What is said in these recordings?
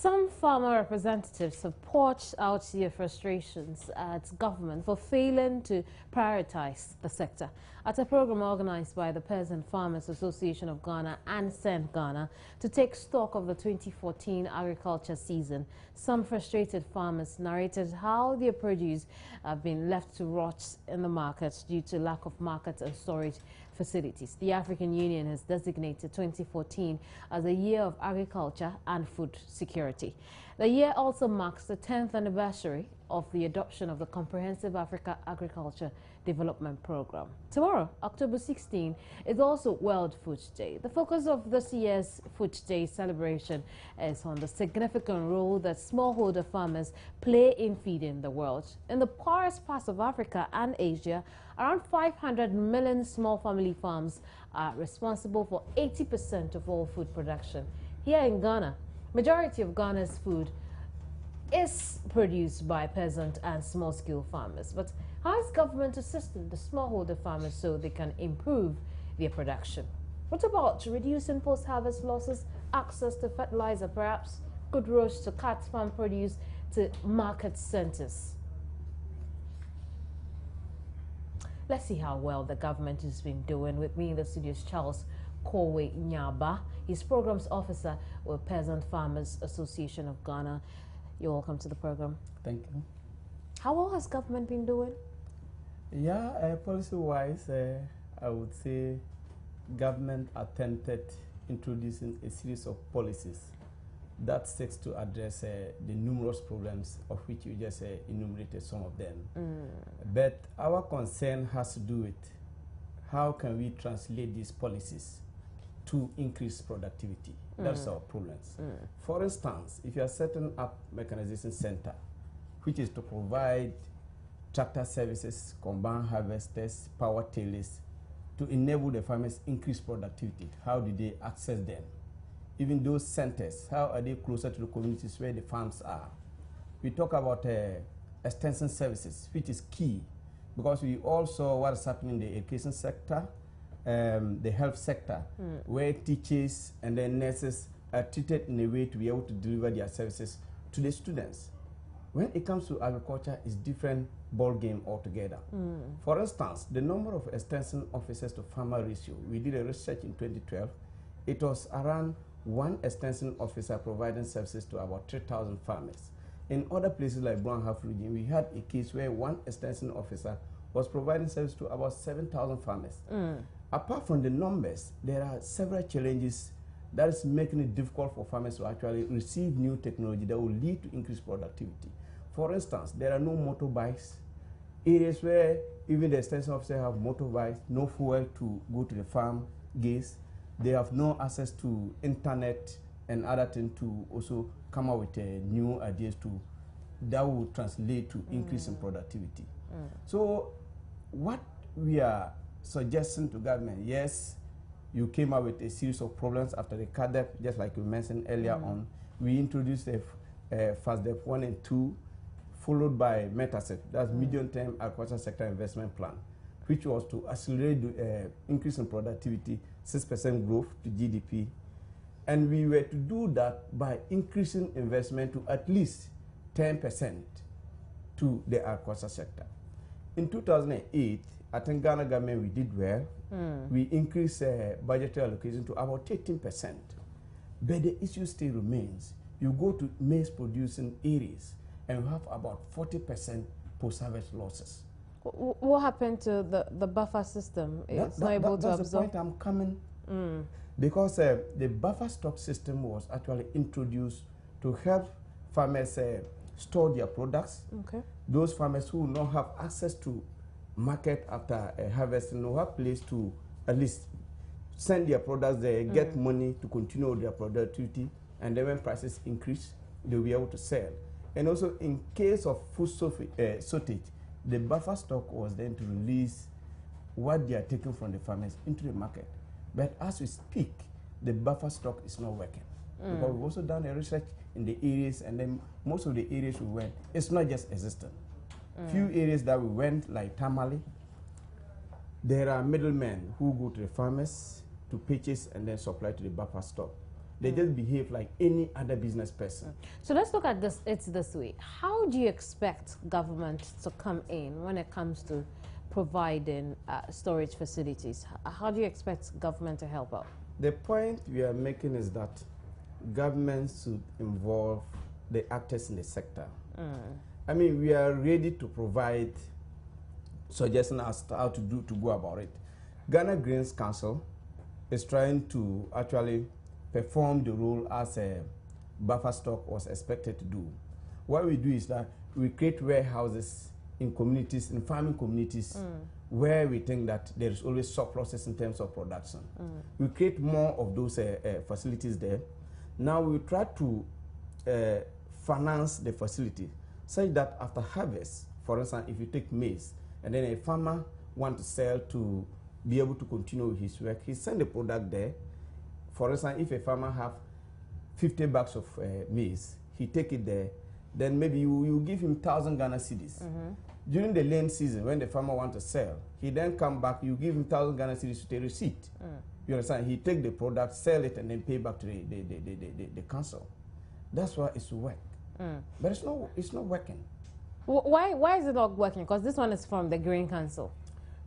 Some farmer representatives have poured out their frustrations at government for failing to prioritize the sector. At a program organized by the Peasant Farmers Association of Ghana and Send Ghana to take stock of the 2014 agriculture season, some frustrated farmers narrated how their produce have been left to rot in the market due to lack of market and storage facilities. The African Union has designated 2014 as a year of agriculture and food security. The year also marks the 10th anniversary of the adoption of the Comprehensive Africa Agriculture Development Program. Tomorrow, October 16, is also World Food Day. The focus of this year's Food Day celebration is on the significant role that smallholder farmers play in feeding the world. In the poorest parts of Africa and Asia, around 500 million small family farms are responsible for 80% of all food production. Here in Ghana, majority of Ghana's food is produced by peasant and small-scale farmers. But how is government assisting the smallholder farmers so they can improve their production? What about reducing post-harvest losses, access to fertilizer, perhaps good roads to cut farm produce to market centers? Let's see how well the government has been doing. With me in the studio is Charles Kowe Nyaba. He's Programs Officer with Peasant Farmers Association of Ghana. You're welcome to the program. Thank you. How well has government been doing? Yeah, policy-wise, I would say government attempted introducing a series of policies that seeks to address the numerous problems of which you just enumerated some of them. But our concern has to do with how can we translate these policies to increase productivity. That's our problems. For instance, if you are setting up mechanization center, which is to provide tractor services, combine harvesters, power tillers, to enable the farmers increase productivity, how do they access them? Even those centers, how are they closer to the communities where the farms are? We talk about extension services, which is key, because we all saw what is happening in the education sector, the health sector, where teachers and then nurses are treated in a way to be able to deliver their services to the students. When it comes to agriculture, it's different ball game altogether. For instance, the number of extension officers to farmer ratio, we did a research in 2012, it was around one extension officer providing services to about 3,000 farmers. In other places like Brown Half region, we had a case where one extension officer was providing service to about 7,000 farmers. Apart from the numbers, there are several challenges that is making it difficult for farmers to actually receive new technology that will lead to increased productivity. For instance, there are no motorbikes. Areas where even the extension officer have motorbikes, no fuel to go to the farm gates. They have no access to internet and other things to also come up with new ideas that will translate to increase in productivity. So what we are suggesting to government, yes, you came up with a series of problems after the CADEP, just like you mentioned earlier on. We introduced a FASDEP 1 and 2, followed by METASEP, that's Medium-Term Agricultural Sector Investment Plan, which was to accelerate the increase in productivity, 6% growth to GDP. And we were to do that by increasing investment to at least 10% to the agriculture sector. In 2008, I think Ghana government, we did well. We increased budgetary allocation to about 13%. But the issue still remains. You go to maize producing areas and you have about 40% post-harvest losses. What happened to the buffer system? It's not able to absorb. That's the point I'm coming. Because the buffer stock system was actually introduced to help farmers store their products. Those farmers who will not have access to market after harvesting will have place to at least send their products there, get money to continue their productivity, and then when prices increase, they'll be able to sell. And also, in case of food shortage, the buffer stock was then to release what they are taking from the farmers into the market. But as we speak, the buffer stock is not working. Because we've also done a research in the areas, and then most of the areas we went, it's not just existent. Few areas that we went, like Tamale, there are middlemen who go to the farmers to purchase and then supply to the buffer stock. They just behave like any other business person. So let's look at this way. How do you expect government to come in when it comes to providing storage facilities? How do you expect government to help out? The point we are making is that government should involve the actors in the sector. I mean, we are ready to provide suggestions as to how to go about it. Ghana Grains Council is trying to actually perform the role as a buffer stock was expected to do. What we do is that we create warehouses in communities, in farming communities, where we think that there is always surpluses in terms of production. We create more of those facilities there. Now we try to finance the facility such that after harvest, for instance, if you take maize, and then a farmer wants to sell to be able to continue his work, he send the product there. For instance, if a farmer have 50 bags of maize, he take it there, then maybe you give him 1,000 Ghana cedis. During the lane season, when the farmer wants to sell, he then come back, you give him 1,000 Ghana cedis to take receipt. You understand? He take the product, sell it, and then pay back to the council. That's why it's work. But it's not working. Why is it not working? Because this one is from the Grain Council.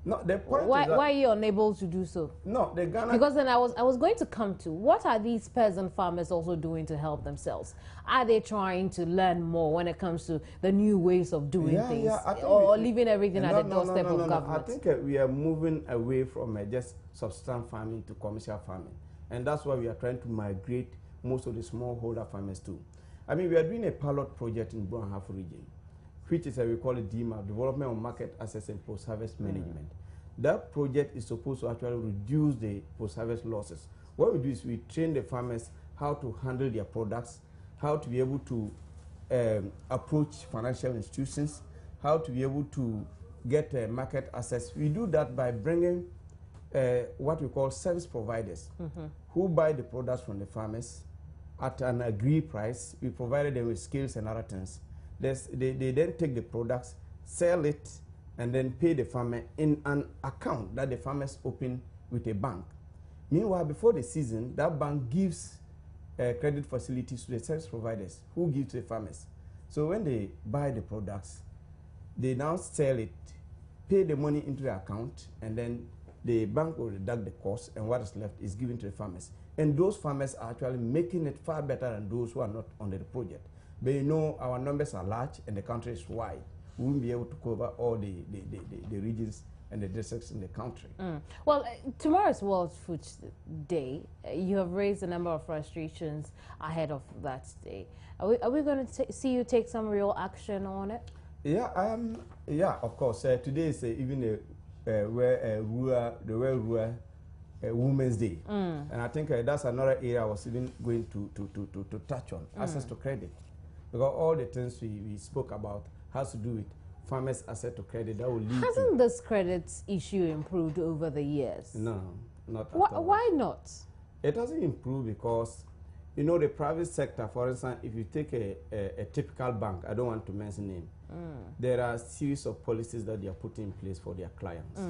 No, the point why is that are you unable to do so? No, the Ghana. Because then I was going to come to what are these peasant farmers also doing to help themselves? Are they trying to learn more when it comes to the new ways of doing things, or leaving everything at the doorstep of government? I think we are moving away from just subsistence farming to commercial farming, and that's why we are trying to migrate most of the smallholder farmers too. I mean, we are doing a pilot project in Buahafu region, which is we call it DMA, Development of Market Access and Post-Harvest Management. That project is supposed to actually reduce the post-harvest losses. What we do is we train the farmers how to handle their products, how to be able to approach financial institutions, how to be able to get market access. We do that by bringing what we call service providers who buy the products from the farmers at an agreed price. We provided them with skills and other things. They then take the products, sell it, and then pay the farmer in an account that the farmers open with a bank. Meanwhile, before the season, that bank gives credit facilities to the service providers who give to the farmers. So when they buy the products, they now sell it, pay the money into the account, and then the bank will deduct the cost, and what is left is given to the farmers. And those farmers are actually making it far better than those who are not under the project. But you know, our numbers are large and the country is wide. We won't be able to cover all the regions and the districts in the country. Well, tomorrow's World Food Day. You have raised a number of frustrations ahead of that day. Are we going to see you take some real action on it? Yeah, yeah, of course. Today is even the World Women's Day, and I think that's another area I was even going to touch on, access to credit, because all the things we spoke about has to do with farmers' access to credit. That will lead. Hasn't this credit issue improved over the years? No, not at all. Why not? It hasn't improved because, you know, the private sector, for instance, if you take a typical bank, I don't want to mention name, there are a series of policies that they are putting in place for their clients.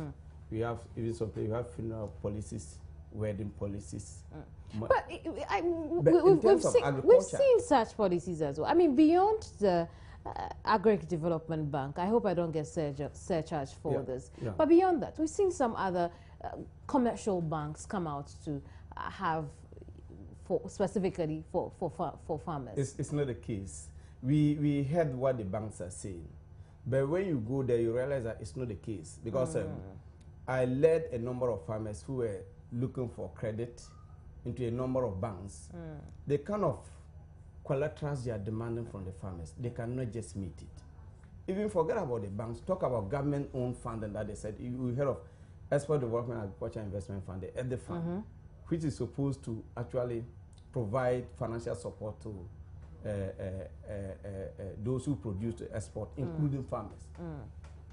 We have even something, we have funeral policies, wedding policies. But we've seen such policies as well. I mean, beyond the Agric Development Bank, I hope I don't get surcharged for this. But beyond that, we've seen some other commercial banks come out to have specifically for farmers. It's not the case. We heard what the banks are saying, but when you go there, you realize that it's not the case, because I led a number of farmers who were looking for credit into a number of banks. They kind of collaterals they are demanding from the farmers, they cannot just meet it. Even forget about the banks, talk about government-owned funding that they said. You heard of Export Development Agriculture Investment Fund, the EDE Fund, which is supposed to actually provide financial support to those who produce the export, including farmers.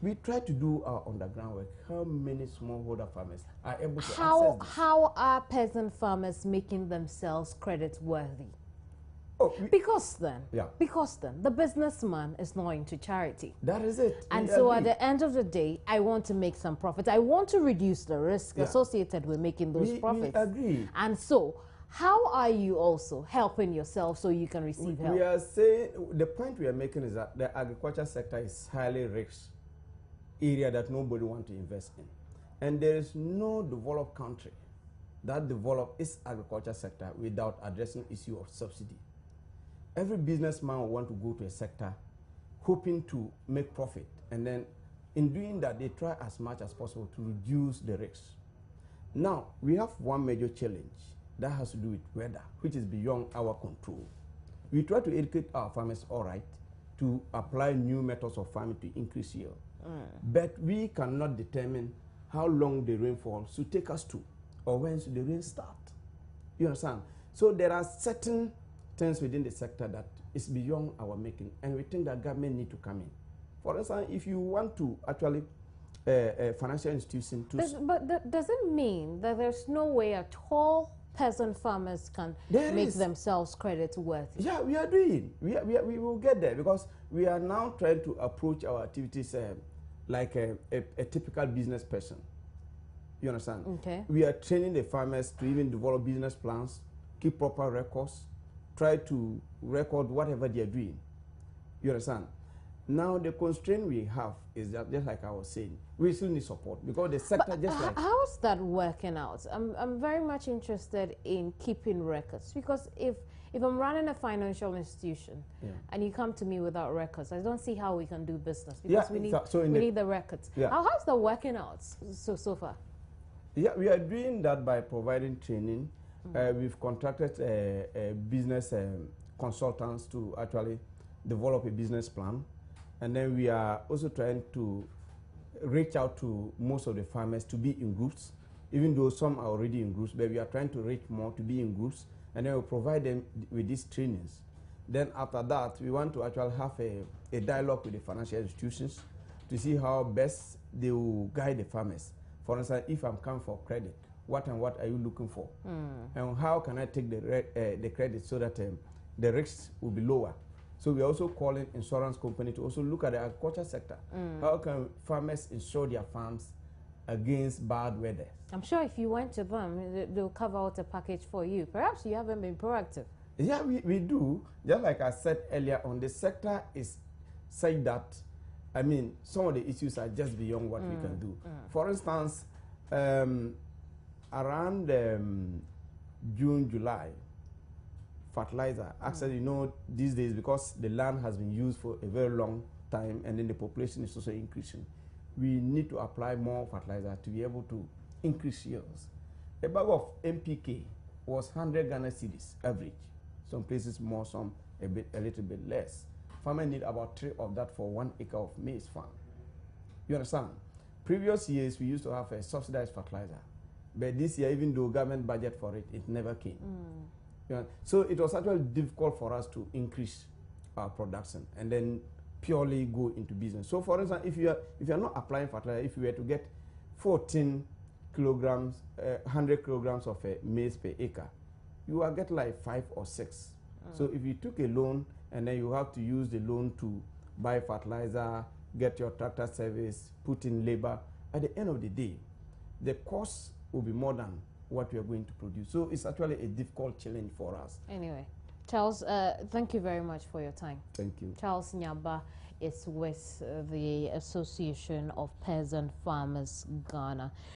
We try to do our underground work. How many smallholder farmers are able to access this? How are peasant farmers making themselves credit worthy? Because then the businessman is not into charity. That is it. And so at the end of the day, I want to make some profit. I want to reduce the risk associated with making those profits. We agree. And so, How are you also helping yourself so you can receive help? We are saying, the point we are making is that the agriculture sector is highly rich area that nobody wants to invest in. And there is no developed country that develop its agriculture sector without addressing issue of subsidy. Every businessman will want to go to a sector hoping to make profit, and then in doing that they try as much as possible to reduce the risks. Now we have one major challenge that has to do with weather, which is beyond our control. We try to educate our farmers, all right, to apply new methods of farming to increase yield. But we cannot determine how long the rainfall should take us to, or when should the rain start. You understand? So there are certain things within the sector that is beyond our making, and we think that government need to come in. For instance, if you want to actually financial institution to... Does it mean that there's no way at all peasant farmers can make themselves credit worthy? Yeah, we are doing. We will get there, because we are now trying to approach our activities like a typical business person. You understand? Okay. We are training the farmers to even develop business plans, keep proper records, try to record whatever they are doing. You understand? Now the constraint we have is that, just like I was saying, we still need support, because the sector just like... How's that working out? I'm very much interested in keeping records, because if I'm running a financial institution and you come to me without records, I don't see how we can do business, because we need the records. How's that working out so far? Yeah, we are doing that by providing training. We've contracted business consultants to actually develop a business plan. And then we are also trying to reach out to most of the farmers to be in groups, even though some are already in groups, but we are trying to reach more to be in groups, and then we'll provide them with these trainings. Then after that, we want to actually have a dialogue with the financial institutions to see how best they will guide the farmers. For instance, if I'm coming for credit, what and what are you looking for? And how can I take the credit so that the risks will be lower? So we are also calling insurance company to also look at the agriculture sector. How can farmers insure their farms against bad weather? I'm sure if you went to them, they'll cover out a package for you. Perhaps you haven't been proactive. Yeah, we do. Just like I said earlier on, the sector is such that, I mean, some of the issues are just beyond what we can do. For instance, around June, July, fertilizer. Actually, you know, these days, because the land has been used for a very long time and then the population is also increasing, we need to apply more fertilizer to be able to increase yields. A bag of NPK was 100 Ghana cedis average. Some places more, some a little bit less. Farmers need about 3 of that for 1 acre of maize farm. You understand? Previous years, we used to have a subsidized fertilizer. But this year, even though government budget for it, it never came. So it was actually difficult for us to increase our production and then purely go into business. So for instance, if you are not applying fertilizer, if you were to get 14 kilograms, 100 kilograms of maize per acre, you will get like 5 or 6. So if you took a loan and then you have to use the loan to buy fertilizer, get your tractor service, put in labor, at the end of the day, the cost will be more than what we are going to produce. So it's actually a difficult challenge for us. Anyway, Charles, thank you very much for your time. Thank you. Charles Nyaba is with the Association of Peasant Farmers Ghana.